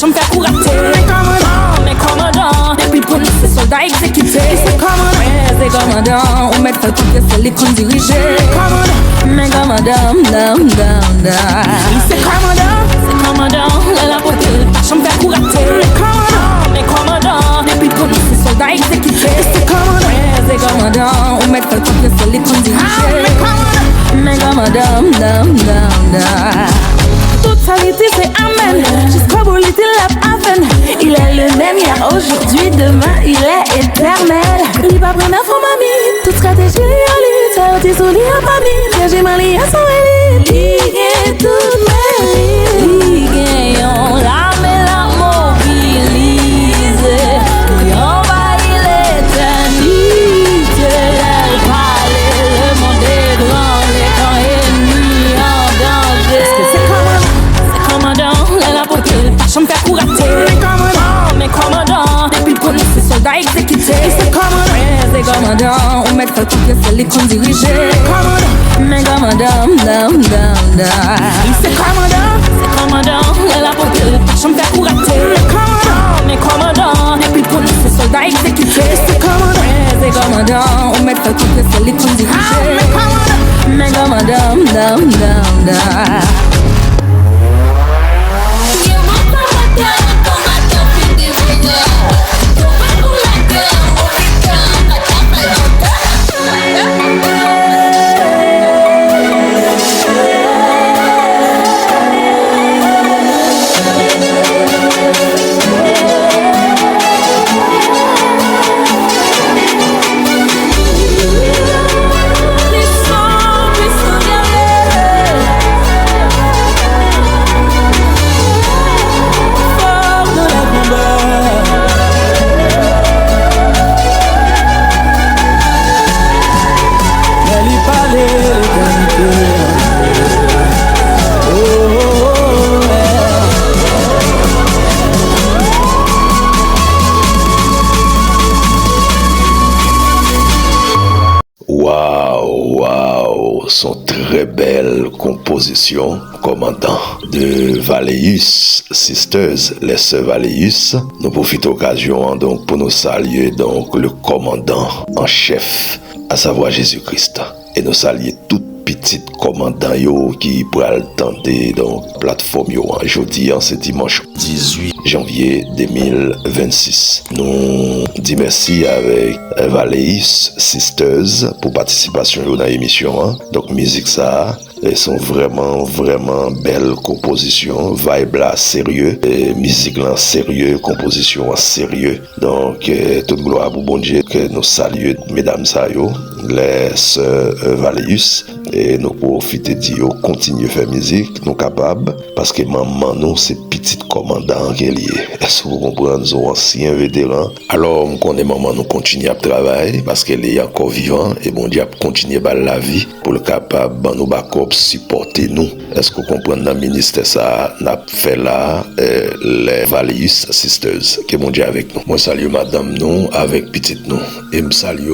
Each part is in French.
j'en fais pour rater. Mais commandant, depuis police et soldats exécutés. C'est commandant, on met le copier, c'est les comptes dirigés. Mais commandant, c'est commandant, la beauté, j'en fais pour rater. Mais commandant, depuis police et soldats exécutés. C'est commandant, on met le copier, c'est les comptes dirigés. Mais commandant, toute saleté c'est amen. Jusqu'au bout little lap happen. Il est le même hier, aujourd'hui, demain il est éternel. Il va prendre faux mamie. Toute stratégie liée à lui. Faire tes souliers à mamie. J'ai mal lié à son élite. Ligue toute ma vie. Ligue on la met la mobilise. Puis envahir l'éternité. Elle parle, le monde est grand. Les camps ennemis en danger. Est-ce que c'est commandant, la beauté, j'en fais pour rater. Mais commandant, depuis police et soldats exécutés. C'est commandant, on met le copier, c'est les comptes dirigés. Mais commandant, c'est commandant, la beauté, j'en fais pour rater. Mais commandant, depuis police et soldats exécutés. C'est commandant, on met le copier, c'est les comptes dirigés. Mais commandant, Son très belle composition, commandant de Valleus Sisters, les sœurs Valleus. Nous profitons l'occasion donc pour nous saluer donc le commandant en chef, à savoir Jésus-Christ, et nous saluer toute petite commandant yo qui pourra tenter donc plateforme yo jeudi c'est dimanche 18 janvier 2026. Nous disons merci avec Valleus Sisters pour participation dans l'émission. Donc musique ça, elles sont vraiment belles compositions, vibe là sérieux, et musique là sérieux, composition sérieux. Donc toute gloire pour bon Dieu que nous saluons mesdames ça yo, les sœurs Valleus, et nous profiter de continuer à faire musique, nous capables, parce que maman nous c'est petite commandant qui est lié. Est-ce que vous comprenez, nous sommes anciens vétérans. Alors on connaît maman nous continue à travailler parce qu'elle est encore vivante et bon Dieu a continué à la vie pour le capable nous backup supporter nous. Est-ce que vous comprenez dans le ministère ça n'a fait là les Valleus Sisters que bon Dieu avec nous. Moi salue madame nous avec petite nous et me salue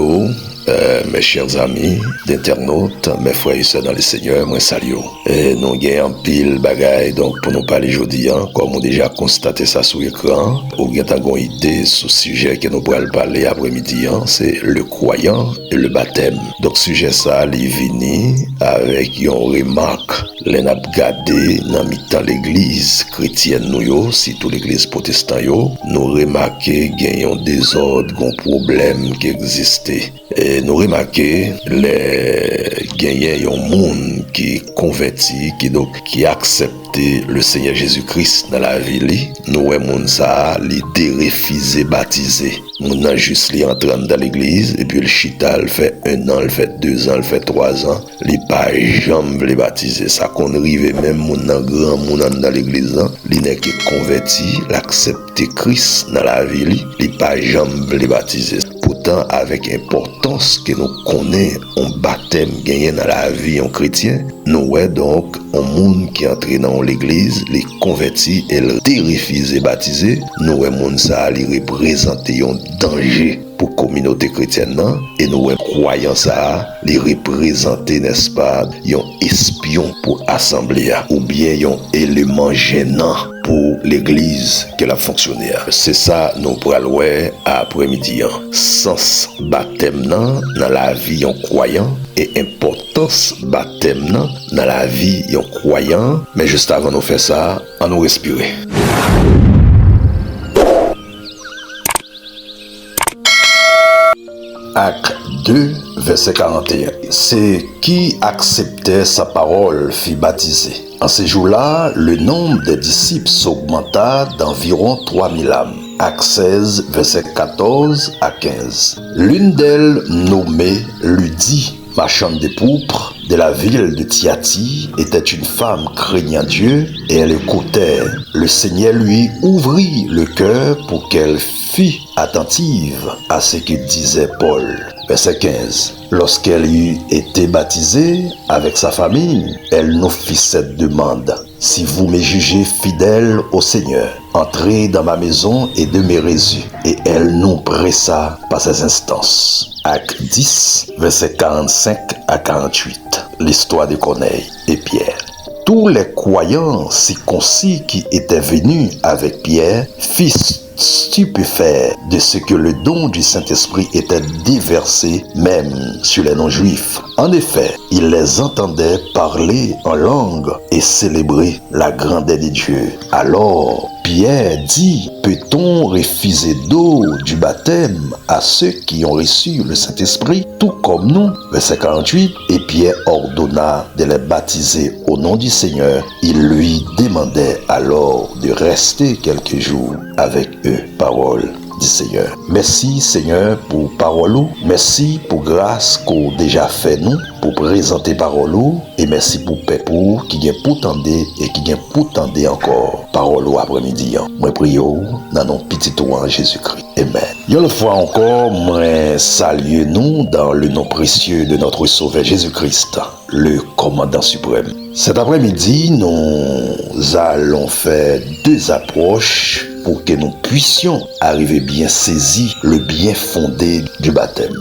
mes chers amis d'internautes, mes frères et sœurs dans le Seigneur, moi salue. Et nous avons un pile bagaille donc pour nous parler aujourd'hui, comme on déjà constaté ça sur l'écran, ou bien une idée sur le sujet que nous pourrons parler après-midi, c'est le croyant et le baptême. Donc sujet ça, il vient avec une remarque, les n'a gardé dans l'église chrétienne nous, surtout l'église protestante nous remarquons qu'il y a un désordre, un problème qui existait. Et nous remarquons les gagnants un monde qui converti, qui accepte le Seigneur Jésus-Christ dans la vie. Nous avons ça, les dérefisés baptisés. Nous avons juste les entrant dans l'église et puis le chita, il fait 1 an, il fait 2 ans, il fait 3 ans. Les pas jamais les baptiser. Ça qu'on arrive même mon grand monde dans l'église, il n'est que converti, l'accepter Christ dans la vie, les pas jamais les baptiser. Pourtant, avec importance que nous connaissons un baptême gagné dans la vie en chrétien, nous voyons donc un monde qui entre dans l'église, les convertis et les dérefisés baptisés, nous voyons ça les représenter un danger pour la communauté chrétienne et nous croyons ça les représenter, n'est-ce pas, un espion pour l'assemblée ou bien un élément gênant pour l'église qu'elle a fonctionné. C'est ça, nous pourrons après-midi. Sens baptême dans la vie en croyant et importance baptême dans la vie en croyant. Mais juste avant de faire ça, on nous respirer. Acte 2, verset 41. C'est qui acceptait sa parole fut baptisé. En ces jours-là, le nombre des disciples s'augmenta d'environ 3000 âmes. Acte 16, verset 14 à 15. L'une d'elles, nommée Lydie, marchande de pourpre, de la ville de Thyatire, était une femme craignant Dieu et elle écoutait. Le Seigneur lui ouvrit le cœur pour qu'elle fût attentive à ce que disait Paul. Verset 15. Lorsqu'elle eut été baptisée avec sa famille, elle nous fit cette demande. Si vous me jugez fidèle au Seigneur, entrez dans ma maison et demeurez-y. Et elle nous pressa par ses instances. Acte 10, verset 45 à 48. L'histoire de Corneille et Pierre. Tous les croyants circoncis qui étaient venus avec Pierre furent stupéfaits de ce que le don du Saint-Esprit était déversé même sur les non-juifs. En effet, ils les entendaient parler en langue et célébrer la grandeur de Dieu. Alors, Pierre dit, peut-on refuser d'eau du baptême à ceux qui ont reçu le Saint-Esprit, tout comme nous? Verset 48, et Pierre ordonna de les baptiser au nom du Seigneur. Il lui demandait alors de rester quelques jours avec eux. Parole du Seigneur. Merci Seigneur pour parole. Merci pour grâce qu'on déjà fait nous pour présenter parole. Et merci pour peuple qui vient pour tendre et qui vient pour tendre encore parole après-midi. Moi prions dans nos petits tours en Jésus-Christ. Amen. Une fois encore, moi salue nous dans le nom précieux de notre Sauveur Jésus-Christ, le commandant suprême. Cet après-midi, nous allons faire deux approches pour que nous puissions arriver bien saisir le bien fondé du baptême.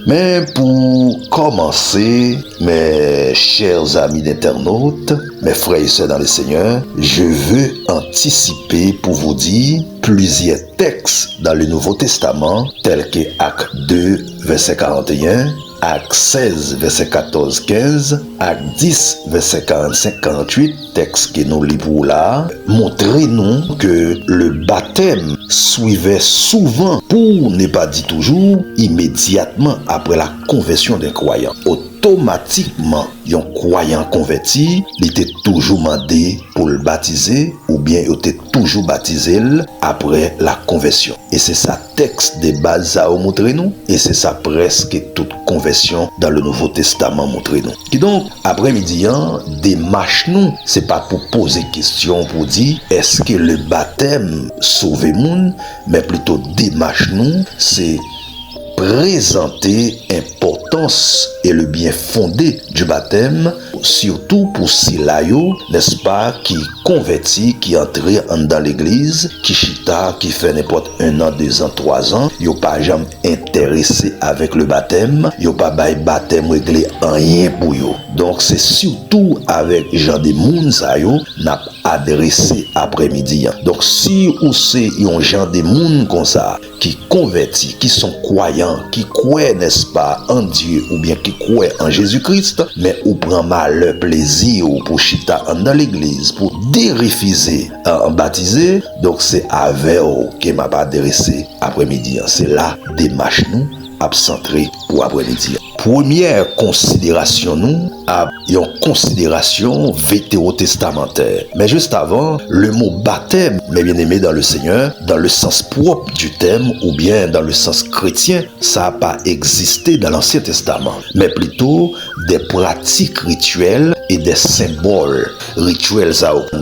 Mais pour commencer, mes chers amis d'internautes, mes frères et sœurs dans le Seigneur, je veux anticiper pour vous dire plusieurs textes dans le Nouveau Testament, tels que Acte 2, verset 41, Acte 16, verset 14-15, Acte 10, verset 45-48, texte que nous lisons là, montrez-nous que le baptême suivait souvent, pour ne pas dire toujours, immédiatement après la conversion des croyants. Automatiquement, un croyant converti, il était toujours mandé pour le baptiser, ou bien il était toujours baptisé après la conversion. Et c'est ça texte de base à montrer nous, et c'est ça presque toute conversion dans le Nouveau Testament montrer nous. Et donc, après-midi, démarche nous, c'est pas pour poser question pour dire est-ce que le baptême sauve le monde, mais plutôt démarche nous, c'est présenter l'importance et le bien fondé du baptême, surtout pour ceux-là, n'est-ce pas, qui convertit, qui entre dans l'église, qui chita, qui fait n'importe 1 an, 2 ans, 3 ans, ils n'ont pas jamais intéressé avec le baptême, ils n'ont pas bail baptême réglé rien pour eux. Donc c'est surtout avec gens de moun ça n'a adressé après-midi. Donc si ou c'est un gens de moun comme ça qui convertit, qui sont croyants, qui croient n'est-ce pas en Dieu ou bien qui croient en Jésus-Christ, mais ou prend mal le plaisir pour chita dans l'église pour dérefuser en baptiser, donc c'est avec eux que m'a pas adressé après-midi. C'est là démarche nous absentré pour après-midi. Première considération, nous avons une considération vétérotestamentaire. Mais juste avant, le mot baptême, mes bien-aimés dans le Seigneur, dans le sens propre du terme ou bien dans le sens chrétien, ça n'a pas existé dans l'Ancien Testament, mais plutôt des pratiques rituelles et des symboles rituels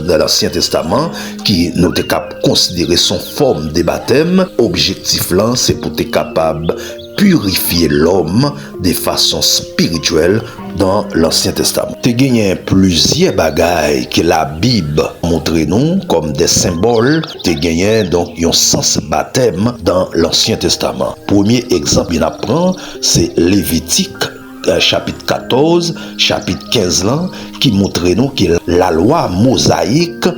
dans l'Ancien Testament qui nous sommes capables de considérer son forme de baptême. Objectif là, c'est pour être capable purifier l'homme de façon spirituelle dans l'Ancien Testament. Tu gagnes plusieurs bagailles que la Bible montre nous comme des symboles. Tu gagnes donc un sens baptême dans l'Ancien Testament. Premier exemple, il apprend, c'est Lévitique chapitre 14, chapitre 15 là, qui montre nous que la loi mosaïque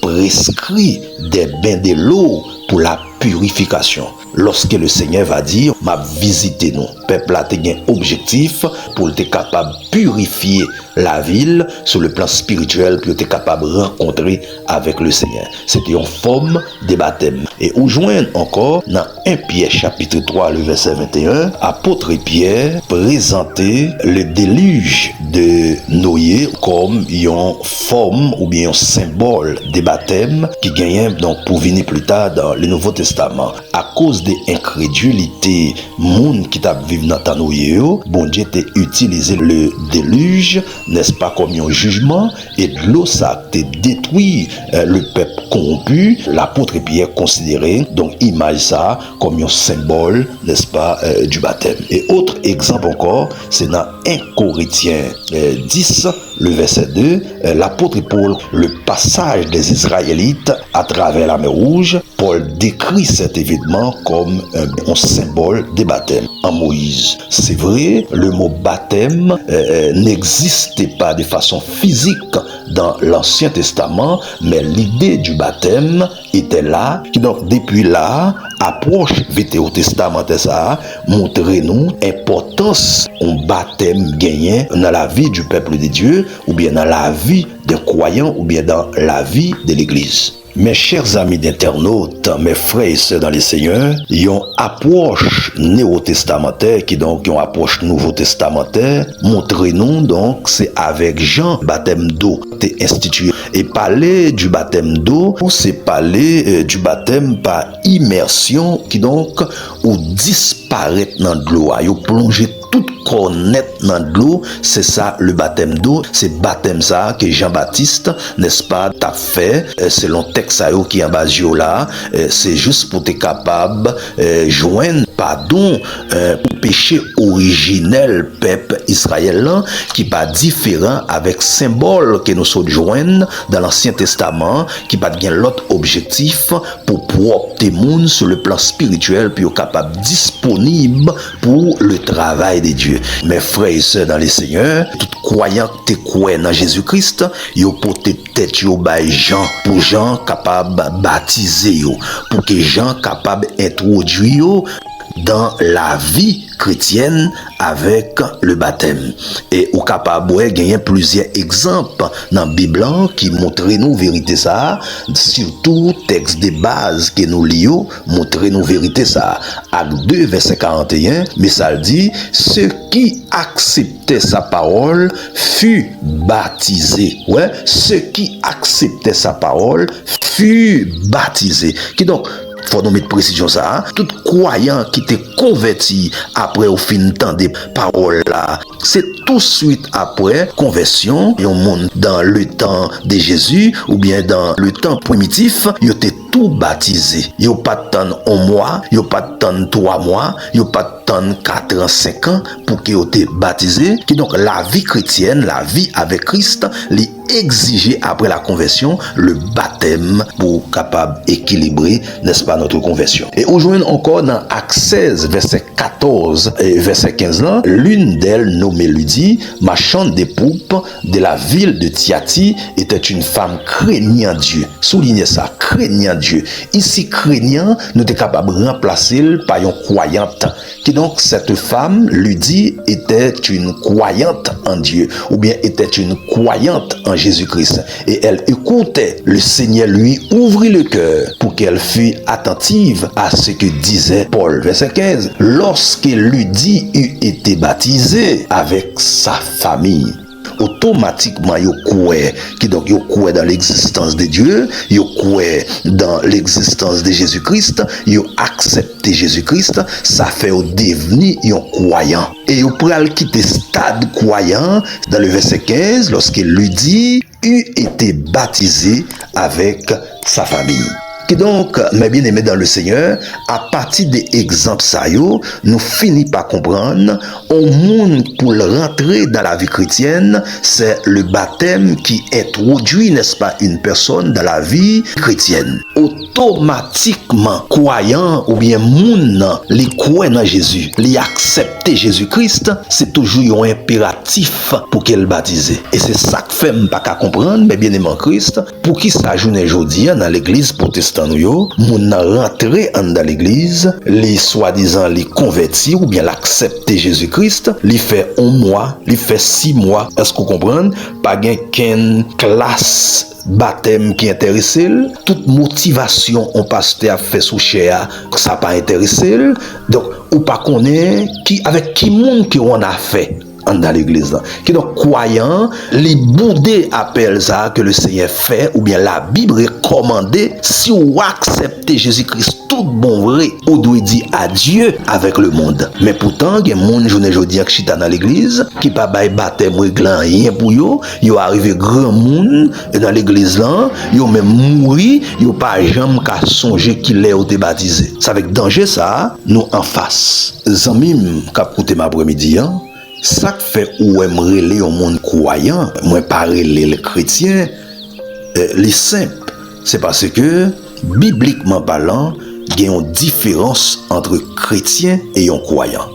prescrit des bains de l'eau pour la purification. Lorsque le Seigneur va dire, m'a visité nous, peuple a un objectif pour être capable de purifier la ville sur le plan spirituel, pour être capable de rencontrer avec le Seigneur. C'était une forme de baptême. Et on joint encore dans 1 Pierre chapitre 3, le verset 21, apôtre Pierre présentait le déluge de Noé comme une forme ou bien un symbole de baptême qui gagnait donc pour venir plus tard dans le Nouveau Testament. À cause de l'incrédulité monde qui t'a vécu dans ta Noé, bon Dieu t'a utilisé le déluge, n'est-ce pas, comme un jugement, et de l'eau ça t'a détruit le peuple corrompu. L'apôtre Pierre considérait donc image ça comme un symbole, n'est-ce pas, du baptême. Et autre exemple encore, c'est dans 1 Corinthiens 10, le verset 2, l'apôtre Paul, le passage des Israélites à travers la mer Rouge, Paul décrit cet événement comme un symbole de baptême en Moïse. C'est vrai, le mot baptême n'existait pas de façon physique dans l'Ancien Testament, mais l'idée du baptême était là. Donc depuis là, approche vétérotestamentaire ça montrer nous importance un baptême gagné dans la vie du peuple de Dieu, ou bien dans la vie d'un croyant, ou bien dans la vie de l'Église. Mes chers amis d'internautes, mes frères et sœurs dans les Seigneurs, ils ont approche néo-testamentaire qui donc ont approche nouveau-testamentaire. Montrez-nous donc c'est avec Jean baptême d'eau t'est institué. Et parler du baptême d'eau, c'est parler du baptême par immersion qui donc ou disparaît dans de l'eau, ou plonger tout connaître dans de l'eau, c'est ça le baptême d'eau. C'est baptême ça que Jean-Baptiste, n'est-ce pas, t'a fait selon texte qui est en bas là, c'est juste pour être capable joindre pardon pour péché originel peuple Israël qui pas différent avec symbole que nous sommes joindre dans l'Ancien Testament qui pas gain l'autre objectif pour propre monde sur le plan spirituel puis capable disponible pour le travail de Dieu. Mes frères et sœurs dans les Seigneurs, tout croyant que tu crois dans Jésus-Christ, yo porter tête yo bay Jean pour Jean capable baptiser yo, pour que Jean capable introduire yo dans la vie chrétienne avec le baptême. Et au capable de gagner plusieurs exemples dans la Bible qui montrent nous vérité ça, surtout texte de base que nous lions montrent nous vérité ça. Acte 2 verset 41, mais ça dit ceux qui acceptaient sa parole furent baptisés. Ouais, ceux qui acceptaient sa parole furent baptisés. Qui donc faut nous mettre précision ça, tout croyant qui t'est converti après au fin temps des paroles là, c'est tout de suite après conversion, et on monte dans le temps de Jésus ou bien dans le temps primitif, il était tout baptisé. Il n'y a pas de temps 1 mois, il n'y a pas de temps 3 mois, il n'y a pas de temps 4 ans, 5 ans pour qu'il ait été baptisé. Qui donc la vie chrétienne, la vie avec Christ, les exiger après la conversion le baptême pour capable équilibrer, n'est-ce pas, notre conversion. Et aujourd'hui encore dans Acte 16 verset 14 et verset 15 là, l'une d'elles nommée Ludie, marchande des poupes de la ville de Thyatire, était une femme craignant Dieu. Soulignez ça, craignant Dieu. Ici craignant, nous sommes capables de remplacer par une croyante. Qui donc cette femme Ludie était une croyante en Dieu ou bien était une croyante en Jésus-Christ, et elle écoutait. Le Seigneur lui ouvrit le cœur pour qu'elle fût attentive à ce que disait Paul. Verset 15. Lorsque Ludie eut été baptisée avec sa famille, automatiquement yo croit qui donc yo croit dans l'existence de Dieu, yo croit dans l'existence de Jésus-Christ, yo accepté Jésus-Christ, ça fait au devenir un croyant. Et yo pral quitter stade croyant dans le verset 15 lorsque Ludie eut été baptisé avec sa famille. Et donc, mes bien-aimés dans le Seigneur, à partir des exemples ça yo, nous finissons par comprendre, au monde pour rentrer dans la vie chrétienne, c'est le baptême qui introduit, n'est-ce pas, une personne dans la vie chrétienne. Automatiquement, croyant ou bien monde, les croient dans Jésus, les acceptent accepter Jésus-Christ, c'est toujours un impératif pour qu'elle baptise. Et c'est ça que fait pas qu'à comprendre, mais bien aimé en Christ, pour qui ça journée aujourd'hui dans l'église protestante, moun rentrer dans l'église, les soi-disant les convertir ou bien l'accepter Jésus-Christ, les fait 1 mois, les fait 6 mois. Est-ce que vous comprenez? Pas gain qu'une classe baptême qui intéresse, toute motivation on pasteur a fait sous cher, ça pas intéressé. Donc ou pas connaît qui avec qui monde qui on a fait dans l'église là. Qui donc croyant, les boudés appellent ça que le Seigneur fait ou bien la Bible recommandée si on accepte Jésus-Christ tout bon vrai, on doit dire adieu avec le monde. Mais pourtant, il y a des gens journée aujourd'hui qui chita dans l'église qui pas bail baptême réglant rien pour yo arrivé grand monde dans l'église là, yo même mouri, yo pas jamais qu'à songer qu'il est au baptisé. C'est avec danger ça, nous en face. Zamim k'ap koute m'après-midi ça fait ou aimerait les au monde croyant, moi parler les chrétiens, les simples. C'est parce que bibliquement parlant, il y a une différence entre chrétiens et un croyant.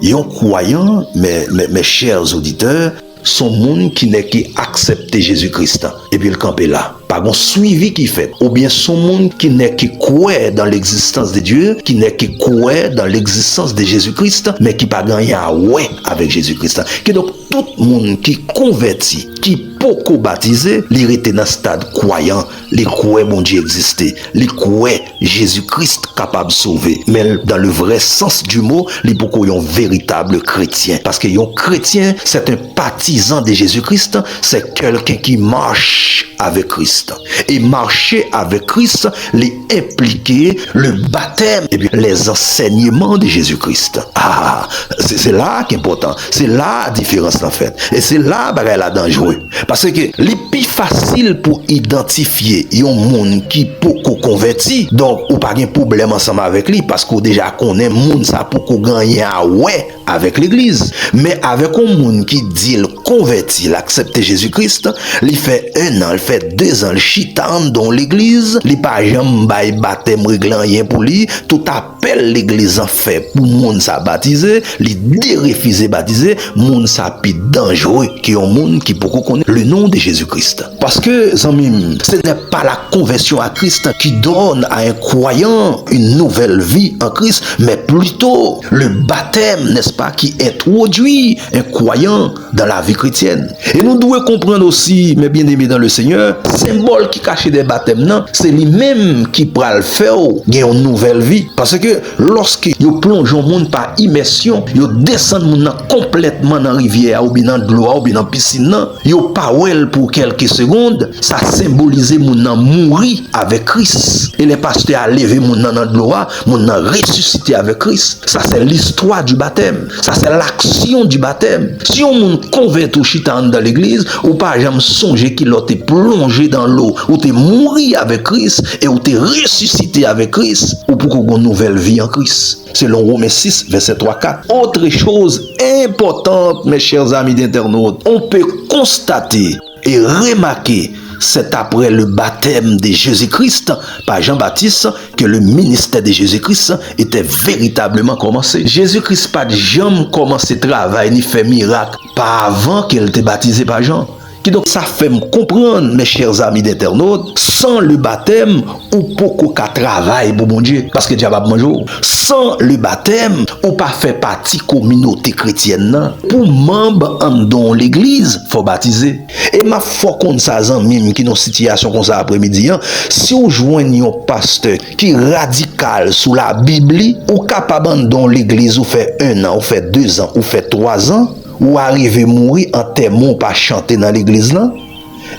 Un croyant, mes chers auditeurs, sont monde qui n'est qu'accepter Jésus-Christ et puis le camper là. Pas un suivi qui fait. Ou bien son monde qui n'est qui croit dans l'existence de Dieu, qui n'est qui croit dans l'existence de Jésus-Christ, mais qui pas gagné à ouais avec Jésus-Christ. Qui donc tout le monde qui converti, qui beaucoup baptisé, il était dans le stade croyant, les croit mon Dieu existait, les croit Jésus-Christ capable de sauver. Mais dans le vrai sens du mot, les beaucoup un véritable chrétien. Parce que un chrétien, c'est un partisan de Jésus-Christ, c'est quelqu'un qui marche avec Christ. Et marcher avec Christ, les impliquer le baptême et puis les enseignements de Jésus-Christ. Ah, c'est là qui est important. C'est là la différence en fait. Et c'est là que la dangereux. Parce que les plus facile pour identifier un monde qui beaucoup converti, donc ou pas de problème ensemble avec lui parce qu'on déjà connaît monde ça pour qu'on gagne à ouais avec l'église. Mais avec un monde qui dit le converti, l'accepter Jésus-Christ, il fait 1 an, il fait 2 ans, le chitan dans l'église, il pas jamais bail baptême réglant rien pour lui, tout appel l'église en fait pour monde ça baptiser, il refuser baptiser, monde ça plus dangereux qui un monde qui beaucoup connaît le nom de Jésus-Christ. Parce que zami, ce n'est pas la conversion à Christ qui donne à un croyant une nouvelle vie en Christ, mais plutôt le baptême, n'est-ce pas, qui introduit un croyant dans la vie chrétienne. Et nous devons comprendre aussi, mes bien-aimés dans le Seigneur, symbole qui cache des baptêmes, non, c'est lui-même qui pourra le faire gagner une nouvelle vie. Parce que lorsque vous plongez au monde par immersion, vous descendez complètement dans la rivière, ou bien dans l'eau, ou bien dans la piscine, vous parlez pour quelques secondes, ça symbolise mon mourir avec Christ. Et les pasteurs a levé mon dans l'eau, mon ressuscité avec Christ. Ça c'est l'histoire du baptême. Ça c'est l'action du baptême. Si on monde converti au chitan dans l'église, ou pas jamais songer qu'il a été plongé dans l'eau, ou t'es mouru avec Christ, et ou t'es ressuscité avec Christ, ou pour qu'on ait une nouvelle vie en Christ. Selon Romains 6, verset 3-4. Autre chose importante, mes chers amis d'internautes, on peut constater et remarquer, c'est après le baptême de Jésus-Christ par Jean-Baptiste que le ministère de Jésus-Christ était véritablement commencé. Jésus-Christ pas jamais commencé travail ni fait miracle pas avant qu'il était baptisé par Jean. Qui donc ça fait me comprendre, mes chers amis d'internautes, sans le baptême, ou beaucoup qu'à travail pour mon Dieu, parce que Dieu va manger. Sans le baptême, ou pas fait partie communauté chrétienne, pour membre dans l'église, faut baptiser. Et ma foi qu'on ça même qui dans situation comme ça après-midi, si on joigne un pasteur qui radical sous la Bible, ou capable dans l'église ou fait 1 an, ou fait 2 ans, ou fait 3 ans, ou arriver mourir en témoin pas chanter dans l'église là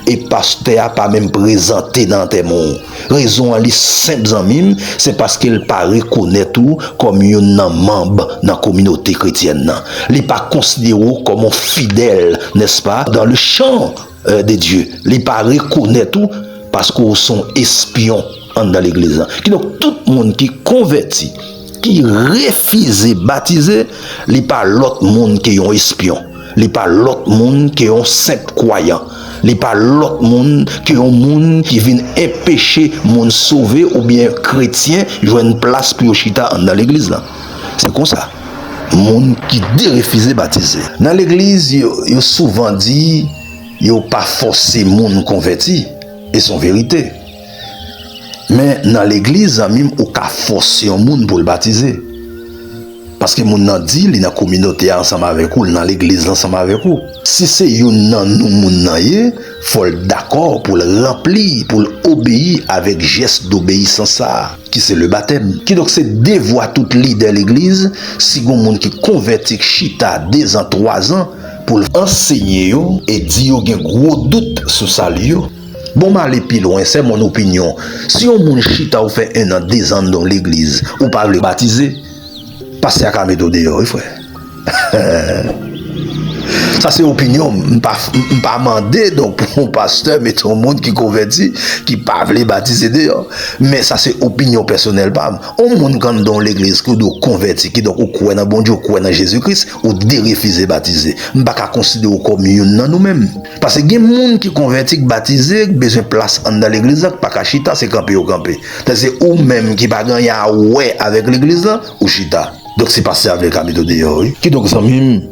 et pasteur a pas même présenté dans témoin. Raison en li simple amis, c'est parce qu'il pas reconnaître tout comme un membre dans la communauté chrétienne là. Il pas considéré comme un fidèle, n'est-ce pas, dans le champ de Dieu. Il pas reconnaître tout parce qu'ils sont espions dans l'église là. Donc tout le monde qui converti qui refuse baptiser, il n'est pas l'autre monde qui est un espion. Il n'est pas l'autre monde qui est un simple croyant. Il n'est pas l'autre monde qui est un monde qui vient empêcher monde sauver ou bien chrétien jouer une place pour chita dans l'église là. C'est comme ça. moun qui refusé baptiser. Dans l'église, yo souvent dit yo pas forcé moun converti et son vérité. Mais dans l'église, même ou ka forcer un moun pour le baptiser. Parce que moun nan dit, li dans communauté ensemble avec ou, dans l'église ensemble avec ou. Si c'est yon nan nou moun nan ye, faut d'accord pour le remplir, pour l'obéir avec geste d'obéissance ça, qui c'est le baptême. Qui donc c'est dévoie toute leader de l'église, si gon moun qui converti chita 2 ans, 3 ans, pour enseigner yo, et dire yo gen gros doute sur ça yo. Bon, ma aller plus loin, c'est mon opinion. Si on moun chita ou fait 1 an, 2 ans dans l'église, ou pas le baptiser, passez à Kameto dehors, frère. Ça c'est opinion, pas mandé donc pour un pasteur mais tout le monde qui convertit qui pas veut baptiser dehors. Mais ça c'est opinion personnelle pas. On monde quand dans l'église qui doit convertir qui donc croit dans bon Dieu, croit dans Jésus-Christ ou refuser baptiser. M'pas ka considérer comme une dans nous-mêmes. Parce que des monde qui convertit baptiser besoin place dans l'église pas ka chita c'est camper au camper. C'est ou même qui pas gagner ouais avec l'église ou chita. Donc c'est passé avec la méthode dehors. Qui donc ça même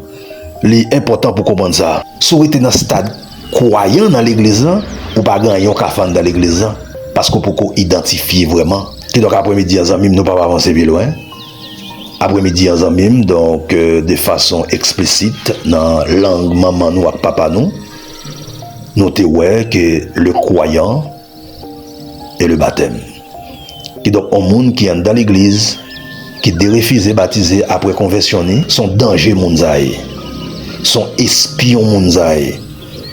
l'important pour comprendre ça. Si vous êtes dans ce stade croyant dans l'église, ou pas gagner un café dans l'église, parce qu'on peut identifier vraiment. Qui donc après-midi, nous ne pouvons pas avancer plus loin. Après-midi, donc de façon explicite, dans la langue maman nous et papa nous, notez ouais que le croyant et le baptême. Qui donc un monde qui est dans l'église, qui refuse de baptiser après conversionner, sont danger mounzaï. Sont espions mounzaï.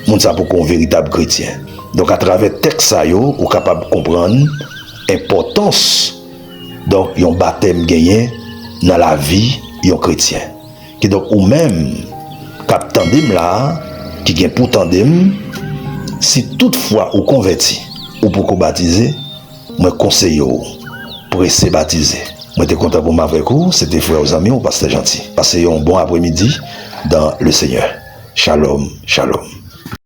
Mounza pour qu'on véritable chrétien. Donc à travers texte ça yo, ou capable de comprendre importance donc yon baptême gagné dans la vie yon chrétien. Qui donc ou même cap tandem là qui gagne pour tandem si toutefois ou converti ou pour qu'on baptiser, moi conseille ou pour essayer baptiser. Moi j'étais content pour m'avoir avec vous, c'était frère aux amis, ou pasteur gentil. Passez un bon après-midi dans le Seigneur. Shalom, shalom.